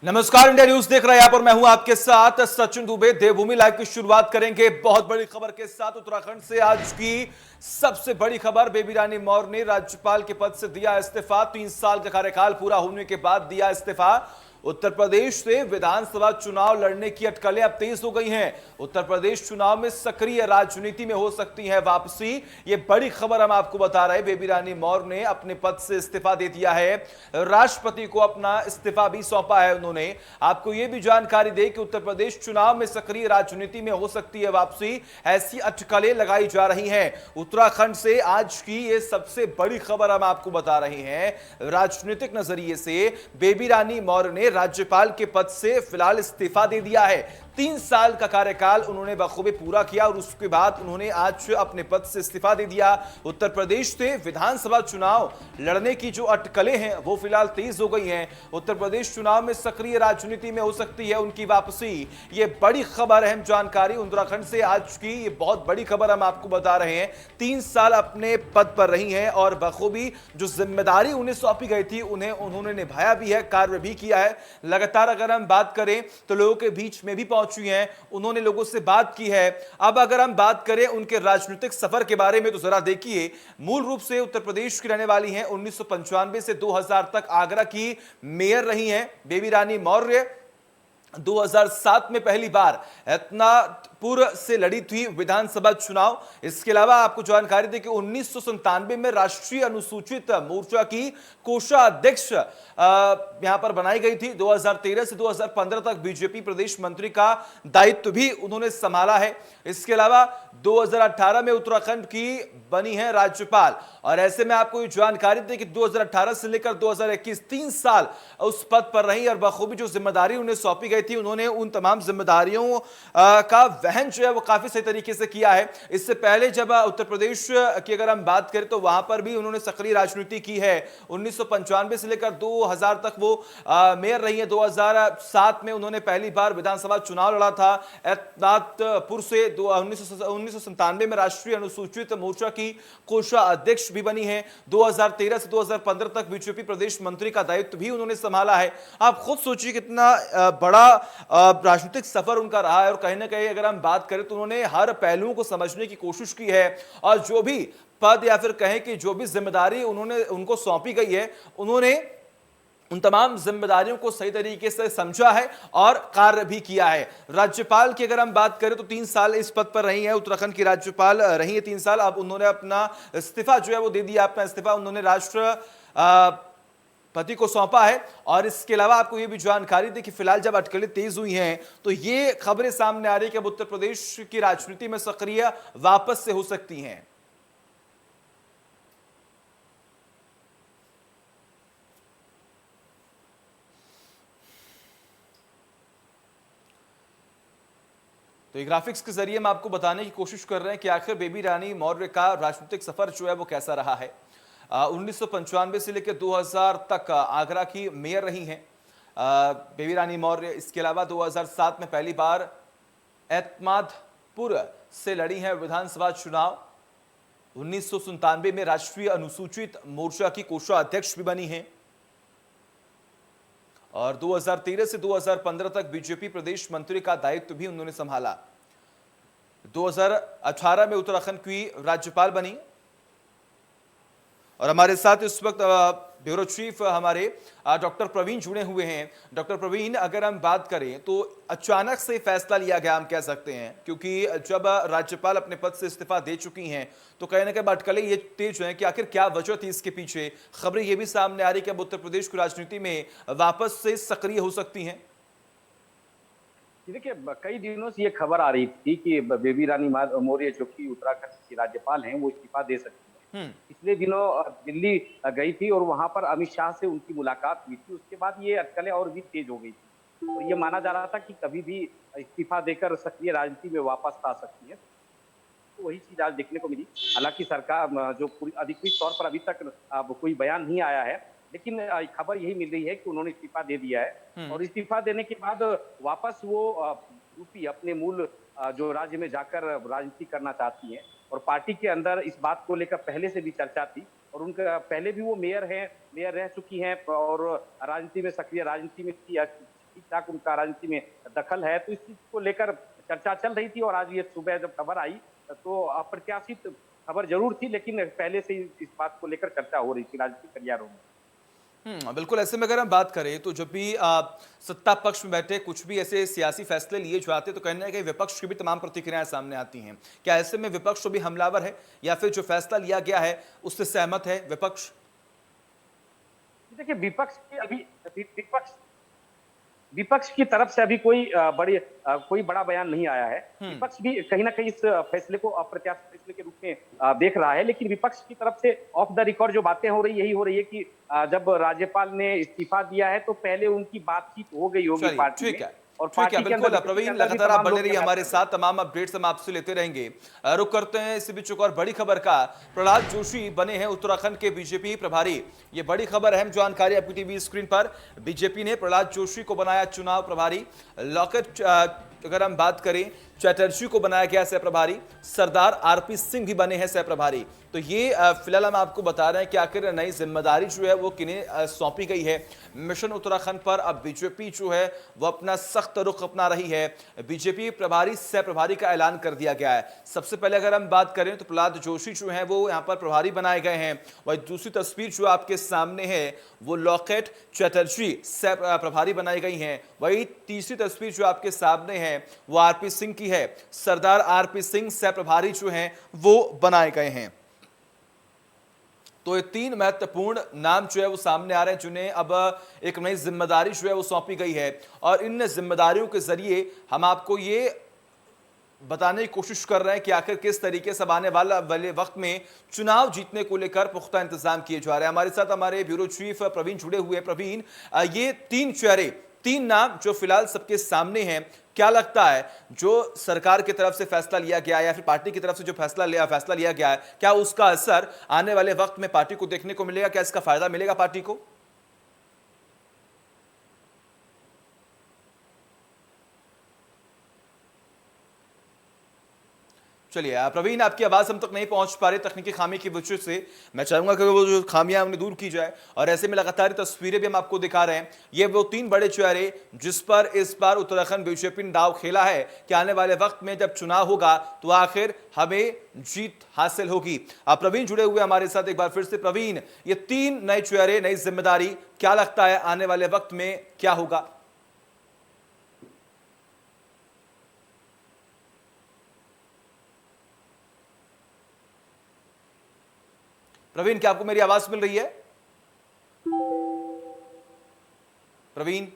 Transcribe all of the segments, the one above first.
नमस्कार, India news देख रहे हैं आप और मैं हूं आपके साथ सचिन दुबे। देवभूमि लाइव की शुरुआत करेंगे बहुत बड़ी खबर के साथ। उत्तराखंड से आज की सबसे बड़ी खबर, बेबी रानी मौर्य ने राज्यपाल के पद से दिया इस्तीफा। 3 साल का कार्यकाल पूरा होने के बाद दिया इस्तीफा। उत्तर प्रदेश से विधानसभा चुनाव लड़ने की अटकलें अब तेज हो गई हैं। उत्तर प्रदेश चुनाव में सक्रिय राजनीति में हो सकती है वापसी, ये बड़ी खबर हम आपको बता रहे हैं। बेबी रानी मौर्य ने अपने पद से इस्तीफा दे दिया है, राष्ट्रपति को अपना इस्तीफा भी सौंपा है उन्होंने। आपको यह भी जानकारी दे कि उत्तर प्रदेश चुनाव में सक्रिय राजनीति में हो सकती है वापसी, ऐसी अटकलें लगाई जा रही हैं। उत्तराखंड से आज की ये सबसे बड़ी खबर हम आपको बता रहे हैं। राजनीतिक नजरिए से बेबी रानी मौर्य ने राज्यपाल के पद से फिलहाल इस्तीफा दे दिया है। 3 साल का कार्यकाल उन्होंने बखूबी पूरा किया और उसके बाद उन्होंने आज अपने पद से इस्तीफा दे दिया। उत्तर प्रदेश से विधानसभा चुनाव लड़ने की जो अटकलें हैं वो फिलहाल तेज हो गई हैं। उत्तर प्रदेश चुनाव में सक्रिय राजनीति में हो सकती है उनकी वापसी, ये बड़ी खबर, अहम जानकारी उत्तराखंड से आज की, ये बहुत बड़ी खबर हम आपको बता रहे हैं। 3 साल अपने पद पर रही हैं और बखूबी जो जिम्मेदारी उन्हें सौंपी गई थी उन्होंने निभाया भी है, कार्य भी किया है। लगातार अगर हम बात करें तो लोगों के बीच में भी पहुंची हैं, उन्होंने लोगों से बात की है। अब अगर हम बात करें उनके राजनीतिक सफर के बारे में तो जरा देखिए, मूल रूप से उत्तर प्रदेश की रहने वाली हैं। 1995 से 2000 तक आगरा की मेयर रही हैं बेबी रानी मौर्य। 2007 में पहली बार एतनापुर से लड़ी थी विधानसभा चुनाव। इसके अलावा आपको जानकारी दें कि 1997 में राष्ट्रीय अनुसूचित मोर्चा की कोषाध्यक्ष यहां पर बनाई गई थी। 2013 से 2015 तक बीजेपी प्रदेश मंत्री का दायित्व भी उन्होंने संभाला है। इसके अलावा 2018 में उत्तराखंड की बनी है राज्यपाल। और ऐसे में आपको ये जानकारी दें कि 2018 से लेकर 2021 3 साल उस पद पर रही और बखूबी जो जिम्मेदारी उन्हें सौंपी गई थी उन्होंने उन तमाम जिम्मेदारियों का वहन जो है वो काफी सही तरीके से किया है। इससे पहले जब उत्तर प्रदेश की अगर हम बात करें तो वहां पर भी उन्होंने सक्रिय राजनीति की है। 1995 से लेकर 2000 तक वो मेयर रही है। 2007 में उन्होंने पहली बार विधानसभा चुनाव लड़ा था एतनापुर से। 1997 में राष्ट्रीय अनुसूचित मोर्चा की कोषाध्यक्ष भी बनी है। 2013 से 2015 तक बीजेपी प्रदेश मंत्री का दायित्व भी उन्होंने संभाला है। आप खुद सोचिए कितना बड़ा राजनीतिक सफर उनका रहा है। और कहीं ना कहीं अगर हम बात करें तो उन्होंने हर पहलुओं को समझने की कोशिश की है और जो भी पद या फिर कहें कि जो भी जिम्मेदारी उनको सौंपी गई है उन्होंने उन तमाम जिम्मेदारियों को सही तरीके से समझा है और कार्य भी किया है। राज्यपाल की अगर हम बात करें तो 3 साल इस पद पर रही है, उत्तराखंड की राज्यपाल रही है 3 साल। अब उन्होंने अपना इस्तीफा जो है वो दे दिया। अपना इस्तीफा उन्होंने राष्ट्रपति को सौंपा है। और इसके अलावा आपको ये भी जानकारी दी कि फिलहाल जब अटकलें तेज हुई हैं तो ये खबरें सामने आ रही है कि अब उत्तर प्रदेश की राजनीति में सक्रिय वापस से हो सकती हैं। तो ये ग्राफिक्स के जरिए हम आपको बताने की कोशिश कर रहे हैं कि आखिर बेबी रानी मौर्य का राजनीतिक सफर जो है वो कैसा रहा है। 1995 से लेकर 2000 तक आगरा की मेयर रही हैं बेबी रानी मौर्य। इसके अलावा 2007 में पहली बार एतमादपुर से लड़ी हैं विधानसभा चुनाव। 1997 में राष्ट्रीय अनुसूचित मोर्चा की कोषाध्यक्ष भी बनी हैं और 2013 से 2015 तक बीजेपी प्रदेश मंत्री का दायित्व भी उन्होंने संभाला। 2018 में उत्तराखंड की राज्यपाल बनी। और हमारे साथ इस वक्त ब्यूरो चीफ हमारे डॉक्टर प्रवीण जुड़े हुए हैं। डॉक्टर प्रवीण, अगर हम बात करें तो अचानक से फैसला लिया गया हम कह सकते हैं, क्योंकि जब राज्यपाल अपने पद से इस्तीफा दे चुकी हैं तो कहीं ना कहीं अटकलें ये तेज हैं कि आखिर क्या वजह थी इसके पीछे। खबरें ये भी सामने आ रही कि अब उत्तर प्रदेश की राजनीति में वापस से सक्रिय हो सकती हैं। देखिए, कई दिनों से ये खबर आ रही थी कि बेबी रानी मौर्य जो कि उत्तराखंड की राज्यपाल हैं वो इस्तीफा दे सकती हैं। पिछले दिनों दिल्ली गई थी और वहां पर अमित शाह से उनकी मुलाकात हुई थी। उसके बाद ये अटकलें और भी तेज हो गई थी और ये माना जा रहा था कि कभी भी इस्तीफा देकर सक्रिय राजनीति में वापस आ सकती है। तो वही चीज आज देखने को मिली। हालांकि सरकार जो पूरी अधिकृत तौर पर अभी तक कोई बयान नहीं आया है, लेकिन खबर यही मिल रही है कि उन्होंने इस्तीफा दे दिया है और इस्तीफा देने के बाद वापस वो यूपी अपने मूल जो राज्य में जाकर राजनीति करना चाहती हैं। और पार्टी के अंदर इस बात को लेकर पहले से भी चर्चा थी और उनका पहले भी वो मेयर रह चुकी हैं और राजनीति में सक्रिय राजनीति में ठीक ठाक उनका राजनीति में दखल है, तो इस चीज को लेकर चर्चा चल रही थी। और आज ये सुबह जब खबर आई तो अप्रत्याशित खबर जरूर थी, लेकिन पहले से ही इस बात को लेकर चर्चा हो रही थी राजनीतिक गलियारों में। बिल्कुल। ऐसे में अगर हम बात करें तो जब भी सत्ता पक्ष में बैठे कुछ भी ऐसे सियासी फैसले लिए जाते तो कहीं ना कहीं विपक्ष की भी तमाम प्रतिक्रियाएं सामने आती हैं। क्या ऐसे में विपक्ष तो भी हमलावर है या फिर जो फैसला लिया गया है उससे सहमत है विपक्ष? देखिए, विपक्ष की तरफ से अभी कोई बड़ा बयान नहीं आया है। विपक्ष भी कहीं ना कहीं इस फैसले को अप्रत्याशित फैसले के रूप में देख रहा है, लेकिन विपक्ष की तरफ से ऑफ द रिकॉर्ड जो बातें हो रही है कि जब राज्यपाल ने इस्तीफा दिया है तो पहले उनकी बातचीत हो गई होगी पार्टी में। और ठीक है, पार्टी के बिल्कुल अंदर प्रवीण, लगातार आप बने रहिए हमारे साथ, तमाम अपडेट्स हम आपसे लेते रहेंगे। रुक करते हैं इसी बीच एक और बड़ी खबर का। प्रहलाद जोशी बने हैं उत्तराखंड के बीजेपी प्रभारी। ये बड़ी खबर, अहम जानकारी आपकी टीवी स्क्रीन पर। बीजेपी ने प्रहलाद जोशी को बनाया चुनाव प्रभारी। लॉकेट अगर हम बात करें, चटर्जी को बनाया गया सह प्रभारी। सरदार आरपी सिंह भी बने हैं सह प्रभारी। तो ये फिलहाल हम आपको बता रहे हैं कि आखिर नई जिम्मेदारी जो है वो किन्हें सौंपी गई है। मिशन उत्तराखंड पर अब बीजेपी जो है वो अपना सख्त रुख अपना रही है। बीजेपी प्रभारी सह प्रभारी का ऐलान कर दिया गया है। सबसे पहले अगर हम बात करें तो प्रहलाद जोशी जो है वो यहाँ पर प्रभारी बनाए गए हैं। वही दूसरी तस्वीर जो आपके सामने है वो लॉकेट चटर्जी सह प्रभारी बनाई गई हैं। वही तीसरी तस्वीर जो आपके सामने है वो आरपी सिंह की है। सरदार आरपी सिंह सह प्रभारी जो हैं वो बनाए गए हैं। तो ये तीन महत्वपूर्ण नाम जो है वो सामने आ रहे हैं जिन्हें अब एक नई जिम्मेदारी जो है वो सौंपी गई है। और इन जिम्मेदारियों के जरिए हम आपको ये बताने की कोशिश कर रहे हैं कि आखिर किस तरीके से आने वाले वक्त में चुनाव जीतने को लेकर पुख्ता इंतजाम किए जा रहे हैं। हमारे साथ हमारे ब्यूरो चीफ प्रवीण जुड़े हुए। प्रवीण, ये तीन नाम जो फिलहाल सबके सामने हैं, क्या लगता है जो सरकार की तरफ से फैसला लिया गया या फिर पार्टी की तरफ से जो फैसला लिया गया है, क्या उसका असर आने वाले वक्त में पार्टी को देखने को मिलेगा? क्या इसका फायदा मिलेगा पार्टी को? चलिए प्रवीण, आपकी आवाज हम तक नहीं पहुंच पा रही तकनीकी खामी की वजह से। मैं चाहूंगा कि वो जो खामियां उन्हें दूर की जाए। और ऐसे में लगातार तस्वीरें भी हम आपको दिखा रहे हैं। ये वो तीन बड़े चेहरे जिस पर इस बार उत्तराखंड बीजेपी ने दाव खेला है कि आने वाले वक्त में जब चुनाव होगा तो आखिर हमें जीत हासिल होगी। आप प्रवीण जुड़े हुए हमारे साथ एक बार फिर से। प्रवीण, ये तीन नए चेहरे, नई जिम्मेदारी, क्या लगता है आने वाले वक्त में क्या होगा? प्रवीण, क्या आपको मेरी आवाज मिल रही है? प्रवीण,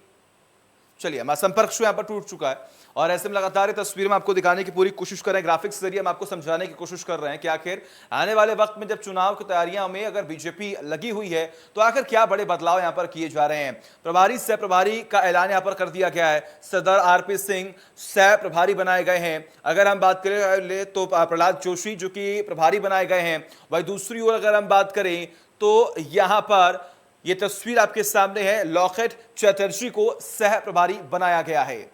चलिए हमारा संपर्क जो यहां पर टूट चुका है। और ऐसे में लगातार ये तस्वीर में आपको दिखाने की पूरी कोशिश कर रहे हैं, ग्राफिक्स के जरिए हम आपको समझाने की कोशिश कर रहे हैं कि आखिर आने वाले वक्त में जब चुनाव की तैयारियां में अगर बीजेपी लगी हुई है तो आखिर क्या बड़े बदलाव यहां पर किए जा रहे हैं। प्रभारी सह प्रभारी का ऐलान यहां पर कर दिया गया है। सरदार आरपी सिंह सह प्रभारी बनाए गए हैं। अगर हम बात करें तो प्रहलाद जोशी जो कि प्रभारी बनाए गए हैं। वही दूसरी ओर अगर हम बात करें तो यहां पर यह तस्वीर आपके सामने है, लॉकेट चटर्जी को सह प्रभारी बनाया गया है।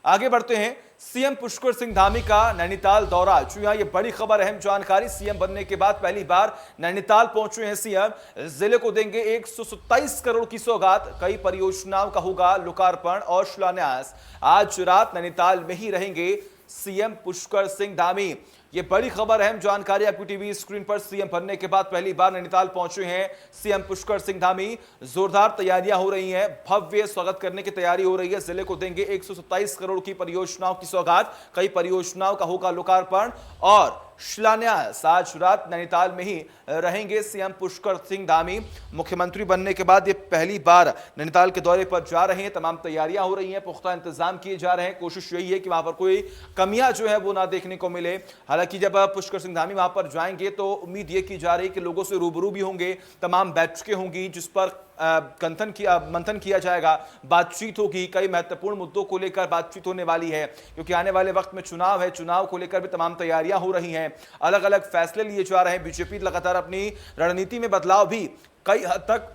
आगे बढ़ते हैं। सीएम पुष्कर सिंह धामी का नैनीताल दौरा। जो यहां ये बड़ी खबर, अहम जानकारी। सीएम बनने के बाद पहली बार नैनीताल पहुंचे हैं सीएम। जिले को देंगे 127 करोड़ की सौगात। कई परियोजनाओं का होगा लोकार्पण और शिलान्यास। आज रात नैनीताल में ही रहेंगे सीएम पुष्कर सिंह धामी। ये बड़ी खबर, अहम जानकारी आपकी टीवी स्क्रीन पर। सीएम बनने के बाद पहली बार नैनीताल पहुंचे हैं सीएम पुष्कर सिंह धामी। जोरदार तैयारियां हो रही हैं, भव्य स्वागत करने की तैयारी हो रही है। जिले को देंगे 127 करोड़ की परियोजनाओं की सौगात। कई परियोजनाओं का होगा लोकार्पण और शिलान्यास। आज रात नैनीताल में ही रहेंगे सीएम पुष्कर सिंह धामी। मुख्यमंत्री बनने के बाद ये पहली बार नैनीताल के दौरे पर जा रहे हैं। तमाम तैयारियां हो रही हैं, पुख्ता इंतजाम किए जा रहे हैं। कोशिश यही है कि वहां पर कोई कमियां जो है वो ना देखने को मिले। हालांकि जब पुष्कर सिंह धामी वहां पर जाएंगे तो उम्मीद ये की जा रही है कि लोगों से रूबरू भी होंगे। तमाम बैठकें होंगी जिस पर मंथन किया जाएगा, बातचीत होगी। कई महत्वपूर्ण मुद्दों को लेकर बातचीत होने वाली है क्योंकि आने वाले वक्त में चुनाव है। चुनाव को लेकर भी तमाम तैयारियां हो रही हैं, अलग अलग फैसले लिए जा रहे हैं। बीजेपी लगातार अपनी रणनीति में बदलाव भी कई हद तक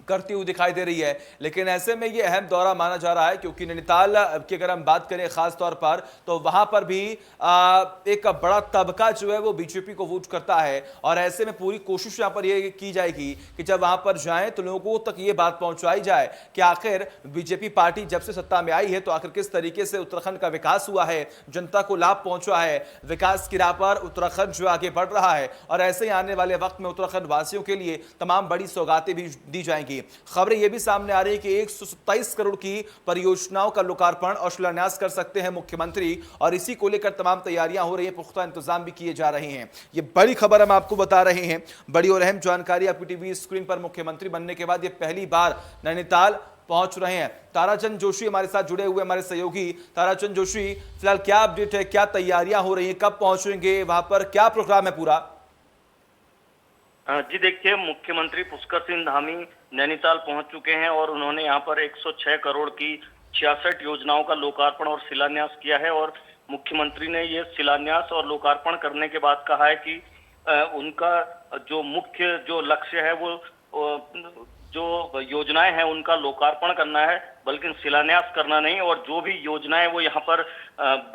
करती हुई दिखाई दे रही है। लेकिन ऐसे में ये अहम दौरा माना जा रहा है क्योंकि नैनीताल की अगर हम बात करें खास तौर पर तो वहां पर भी एक बड़ा तबका जो है वो बीजेपी को वोट करता है और ऐसे में पूरी कोशिश यहां पर ये की जाएगी कि जब वहां पर जाएं तो लोगों तक ये बात पहुंचाई जाए कि आखिर बीजेपी पार्टी जब से सत्ता में आई है तो आखिर किस तरीके से उत्तराखंड का विकास हुआ है, जनता को लाभ पहुंचा है, विकास की राह पर उत्तराखंड जो आगे बढ़ रहा है और ऐसे ही आने वाले वक्त में उत्तराखंड वासियों के लिए तमाम बड़ी सौगातें भी दी जाएंगी। खबरें यह भी सामने आ रही है कि 127 करोड़ की परियोजनाओं का लोकार्पण और शिलान्यास कर सकते हैं मुख्यमंत्री और इसी को लेकर तमाम तैयारियां हो रही हैं, पुख्ता इंतजाम भी किए जा रहे हैं। ये बड़ी खबर हम आपको बता रहे हैं, बड़ी और अहम जानकारी आपकी टीवी स्क्रीन पर। मुख्यमंत्री बनने के बाद ये पहली बार नैनीताल पहुंच रहे हैं। ताराचंद जोशी हमारे साथ जुड़े हुए, हमारे सहयोगी। ताराचंद जोशी, फिलहाल क्या अपडेट है, क्या तैयारियां हो रही हैं, कब पहुंचेंगे, वहां पर क्या प्रोग्राम है पूरा? जी देखिए, मुख्यमंत्री पुष्कर सिंह धामी नैनीताल पहुंच चुके हैं और उन्होंने यहां पर 106 करोड़ की 66 योजनाओं का लोकार्पण और शिलान्यास किया है। और मुख्यमंत्री ने ये शिलान्यास और लोकार्पण करने के बाद कहा है कि उनका जो मुख्य जो लक्ष्य है वो जो योजनाएं हैं उनका लोकार्पण करना है, बल्कि शिलान्यास करना नहीं। और जो भी योजनाएं वो यहाँ पर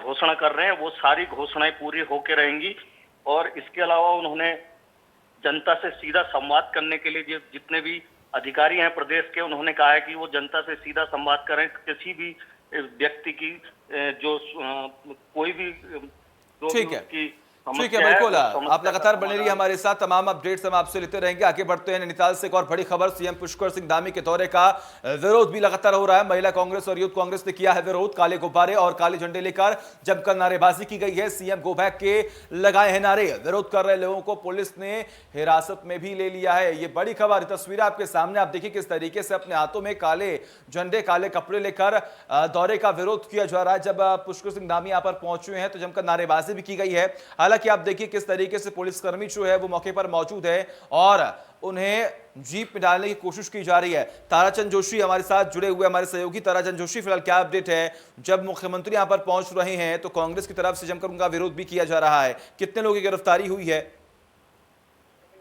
घोषणा कर रहे हैं वो सारी घोषणाएं पूरी होके रहेंगी। और इसके अलावा उन्होंने जनता से सीधा संवाद करने के लिए जितने भी अधिकारी हैं प्रदेश के, उन्होंने कहा है कि वो जनता से सीधा संवाद करें। किसी भी व्यक्ति की जो कोई भी ठीक है, ठीक है, बिल्कुल। आप लगातार बने रहिए हमारे साथ, तमाम अपडेट्स हम आपसे लेते रहेंगे। आगे बढ़ते हैं नैनीताल से एक और बड़ी खबर। सीएम पुष्कर सिंह धामी के दौरे का विरोध भी लगातार हो रहा है। महिला कांग्रेस और यूथ कांग्रेस ने किया है विरोध। काले गुब्बारे और काले झंडे लेकर जमकर नारेबाजी की गई है। सीएम गो बैक के लगाए हैं नारे। विरोध कर रहे लोगों को पुलिस ने हिरासत में भी ले लिया है। ये बड़ी खबर, तस्वीरें आपके सामने। आप देखिए किस तरीके से अपने हाथों में काले झंडे, काले कपड़े लेकर दौरे का विरोध किया जा रहा है। जब पुष्कर सिंह धामी यहां पर पहुंचे हैं तो जमकर नारेबाजी भी की गई है। हालांकि आप देखिए किस तरीके से पुलिसकर्मी जो है वो मौके पर मौजूद है और उन्हें जीप में डालने की कोशिश की जा रही है। ताराचंद जोशी हमारे साथ जुड़े हुए, हमारे सहयोगी। ताराचंद जोशी, फिलहाल क्या अपडेट है? जब मुख्यमंत्री यहां पर पहुंच रहे हैं तो कांग्रेस की तरफ से जमकर उनका विरोध भी किया जा रहा है। कितने लोगों की गिरफ्तारी हुई है?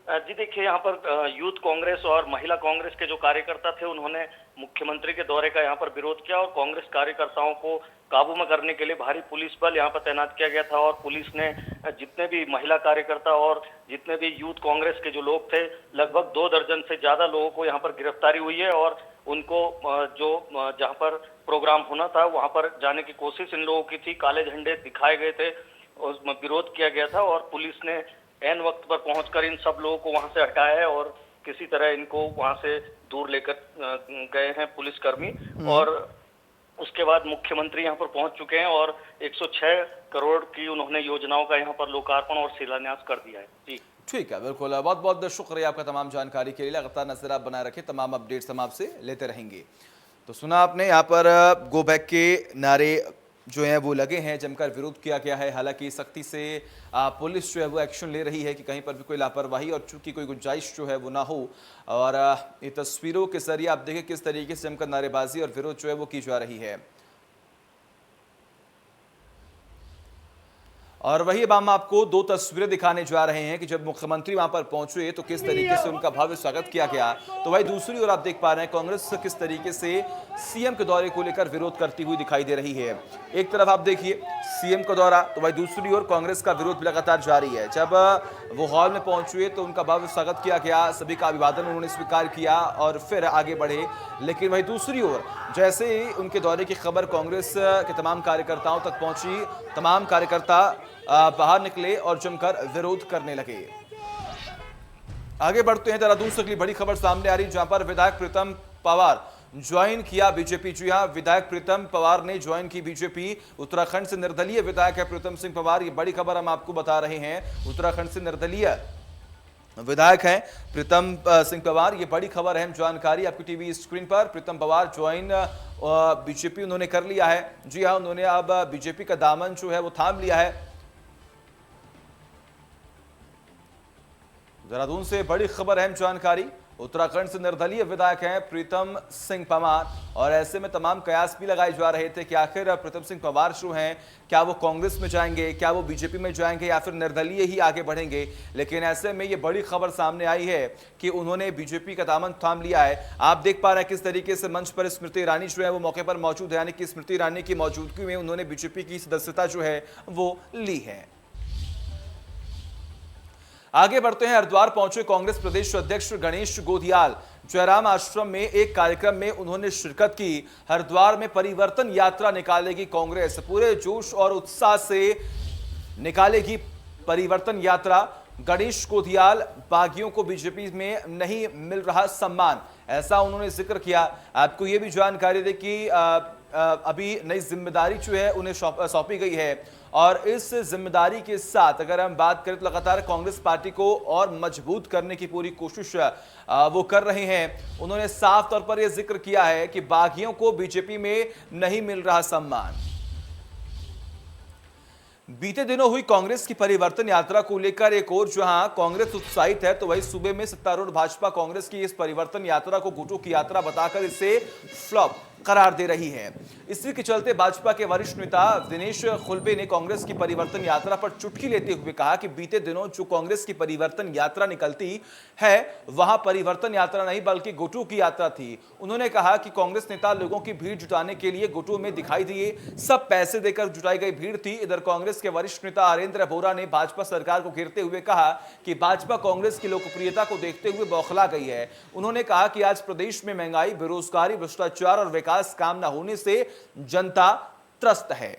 जी देखिए, यहाँ पर यूथ कांग्रेस और महिला कांग्रेस के जो कार्यकर्ता थे उन्होंने मुख्यमंत्री के दौरे का यहाँ पर विरोध किया और कांग्रेस कार्यकर्ताओं को काबू में करने के लिए भारी पुलिस बल यहाँ पर तैनात किया गया था। और पुलिस ने जितने भी महिला कार्यकर्ता और जितने भी यूथ कांग्रेस के जो लोग थे, लगभग 2 दर्जन से ज्यादा लोगों को यहाँ पर गिरफ्तारी हुई है। और उनको जो जहाँ पर प्रोग्राम होना था वहाँ पर जाने की कोशिश इन लोगों की थी। काले झंडे दिखाए गए थे, उसमें विरोध किया गया था और पुलिस ने ऐन वक्त पर पहुंचकर इन सब लोगों को वहां से हटाया है और किसी तरह इनको वहां से दूर लेकर गए हैं पुलिसकर्मी। और उसके बाद मुख्यमंत्री यहां पर पहुंच चुके हैं और 106 करोड़ की उन्होंने योजनाओं का यहां पर लोकार्पण और शिलान्यास कर दिया है। जी ठीक है, बिल्कुल। बहुत बहुत शुक्रिया आपका तमाम जानकारी के लिए। लगातार नजर आप बनाए रखें, तमाम अपडेट्स हम आपसे लेते रहेंगे। तो सुना आपने, यहाँ पर गो बैक के नारे जो है वो लगे हैं, जमकर विरोध किया गया है। हालांकि सख्ती से पुलिस जो है वो एक्शन ले रही है कि कहीं पर भी कोई लापरवाही और चूक की कोई गुंजाइश जो है वो ना हो। और ये तस्वीरों के जरिए आप देखें किस तरीके से जमकर नारेबाजी और विरोध जो है वो की जा रही है। और वही अब हम आपको 2 तस्वीरें दिखाने जा रहे हैं कि जब मुख्यमंत्री वहां पर पहुंचे तो किस तरीके से उनका भव्य स्वागत किया गया। तो वही दूसरी ओर आप देख पा रहे हैं कांग्रेस किस तरीके से सीएम के दौरे को लेकर विरोध करती हुई दिखाई दे रही है। एक तरफ आप देखिए सीएम का दौरा, तो वही दूसरी ओर कांग्रेस का विरोध लगातार जारी है। जब वो हॉल में पहुंचे तो उनका भव्य स्वागत किया गया, सभी का अभिवादन उन्होंने स्वीकार किया और फिर आगे बढ़े। लेकिन वही दूसरी ओर जैसे ही उनके दौरे की खबर कांग्रेस के तमाम कार्यकर्ताओं तक पहुंची, तमाम कार्यकर्ता बाहर निकले और जमकर विरोध करने लगे। आगे बढ़ते हैं, देहरादून से अगली बड़ी खबर सामने आ रही, जहां पर विधायक प्रीतम पवार ज्वाइन किया बीजेपी। जी हां, विधायक प्रीतम पवार ने ज्वाइन की बीजेपी। उत्तराखंड से निर्दलीय विधायक है प्रीतम सिंह पवार। ये बड़ी खबर हम आपको बता रहे हैं। उत्तराखंड से निर्दलीय विधायक हैं प्रीतम सिंह पवार। ये बड़ी खबर, अहम जानकारी आपकी टीवी स्क्रीन पर। प्रीतम पवार ज्वाइन बीजेपी उन्होंने कर लिया है। जी हां, उन्होंने अब बीजेपी का दामन जो है वो थाम लिया है। देहरादून से बड़ी खबर, अहम जानकारी। उत्तराखंड से निर्दलीय विधायक हैं प्रीतम सिंह पंवार, और ऐसे में तमाम कयास भी लगाए जा रहे थे कि आखिर प्रीतम सिंह पंवार जो हैं क्या वो कांग्रेस में जाएंगे, क्या वो बीजेपी में जाएंगे या फिर निर्दलीय ही आगे बढ़ेंगे। लेकिन ऐसे में ये बड़ी खबर सामने आई है कि उन्होंने बीजेपी का दामन थाम लिया है। आप देख पा रहे हैं किस तरीके से मंच पर स्मृति ईरानी जो है वो मौके पर मौजूद है, यानी कि स्मृति ईरानी की मौजूदगी में उन्होंने बीजेपी की सदस्यता जो है वो ली है। आगे बढ़ते हैं, हरिद्वार पहुंचे कांग्रेस प्रदेश अध्यक्ष गणेश गोधियाल। जयराम आश्रम में एक कार्यक्रम में उन्होंने शिरकत की। हरिद्वार में परिवर्तन यात्रा निकालेगी कांग्रेस, पूरे जोश और उत्साह से निकालेगी परिवर्तन यात्रा। गणेश गोधियाल, बागियों को बीजेपी में नहीं मिल रहा सम्मान, ऐसा उन्होंने जिक्र किया। आपको यह भी जानकारी दे कि अभी नई जिम्मेदारी जो है उन्हें सौंपी गई है, और इस जिम्मेदारी के साथ अगर हम बात करें तो लगातार कांग्रेस पार्टी को और मजबूत करने की पूरी कोशिश वो कर रहे हैं। उन्होंने साफ तौर पर यह जिक्र किया है कि बागियों को बीजेपी में नहीं मिल रहा सम्मान। बीते दिनों हुई कांग्रेस की परिवर्तन यात्रा को लेकर एक और जहां कांग्रेस उत्साहित है, तो वहीं सूबे में सत्तारूढ़ भाजपा कांग्रेस की इस परिवर्तन यात्रा को गुटों की यात्रा बताकर इसे फ्लॉप करार दे रही है। इसी के चलते भाजपा के वरिष्ठ नेता दिनेश खुलबे ने कांग्रेस की परिवर्तन यात्रा पर चुटकी लेते हुए कहा कि बीते दिनों जो कांग्रेस की परिवर्तन यात्रा निकलती है वहां परिवर्तन यात्रा नहीं बल्कि गुटों की यात्रा थी। उन्होंने कहा कि कांग्रेस नेता लोगों की भीड़ जुटाने के लिए गुटों में दिखाई दिए, सब पैसे देकर जुटाई गई भीड़ थी। इधर कांग्रेस के वरिष्ठ नेता हरेंद्र बोरा ने भाजपा सरकार को घेरते हुए कहा कि भाजपा कांग्रेस की लोकप्रियता को देखते हुए बौखला गई है। उन्होंने कहा कि आज प्रदेश में महंगाई, बेरोजगारी, भ्रष्टाचार और विकास काम न होने से जनता त्रस्त है।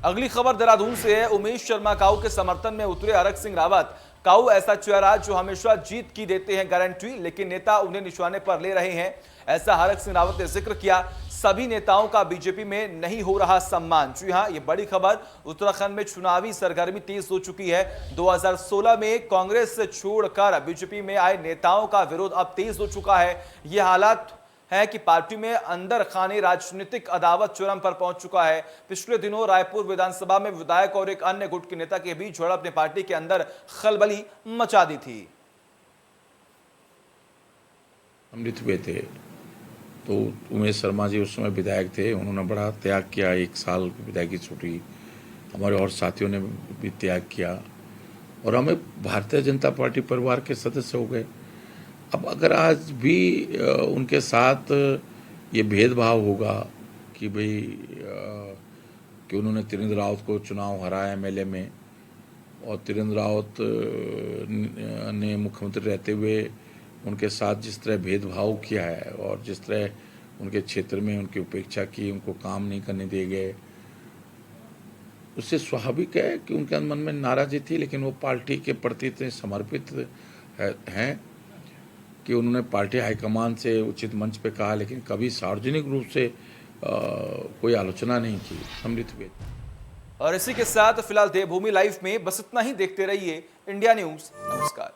अगली खबर देहरादून से है। उमेश शर्मा काऊ के समर्थन में उतरे हरक सिंह रावत। काऊ ऐसा चेहरा जो हमेशा जीत की देते हैं गारंटी, लेकिन नेता उन्हें निशाने पर ले रहे हैं, ऐसा हरक सिंह रावत ने जिक्र किया। सभी नेताओं का बीजेपी में नहीं हो रहा सम्मान। जी हां, ये बड़ी खबर। उत्तराखंड में चुनावी सरगर्मी तेज हो चुकी है। 2016 में कांग्रेस से छोड़कर बीजेपी में आए नेताओं का विरोध अब तेज हो चुका है। यह हालात है कि पार्टी में अंदर खाने राजनीतिक अदावत चरम पर पहुंच चुका है। पिछले दिनों रायपुर विधानसभा में विधायक और एक अन्य गुट के नेता के बीच झड़प ने पार्टी के अंदर खलबली मचा दी थी। अमृत हुए थे तो उमेश शर्मा जी उस समय विधायक थे, उन्होंने बड़ा त्याग किया। 1 साल की विधायकी छुट्टी हमारे और साथियों ने भी त्याग किया और हमें भारतीय जनता पार्टी परिवार के सदस्य हो गए। अब अगर आज भी उनके साथ ये भेदभाव होगा कि भाई कि उन्होंने त्रिवेंद्र रावत को चुनाव हराया एमएलए में, और त्रिवेंद्र रावत ने मुख्यमंत्री रहते हुए उनके साथ जिस तरह भेदभाव किया है और जिस तरह उनके क्षेत्र में उनकी उपेक्षा की, उनको काम नहीं करने दिए गए, उससे स्वाभाविक है कि उनके मन में नाराजगी थी। लेकिन वो पार्टी के प्रति इतने समर्पित हैं कि उन्होंने पार्टी हाईकमान से उचित मंच पे कहा, लेकिन कभी सार्वजनिक रूप से कोई आलोचना नहीं की। सम्मिलित हुए। और इसी के साथ फिलहाल देवभूमि लाइव में बस इतना ही। देखते रहिए इंडिया न्यूज। नमस्कार।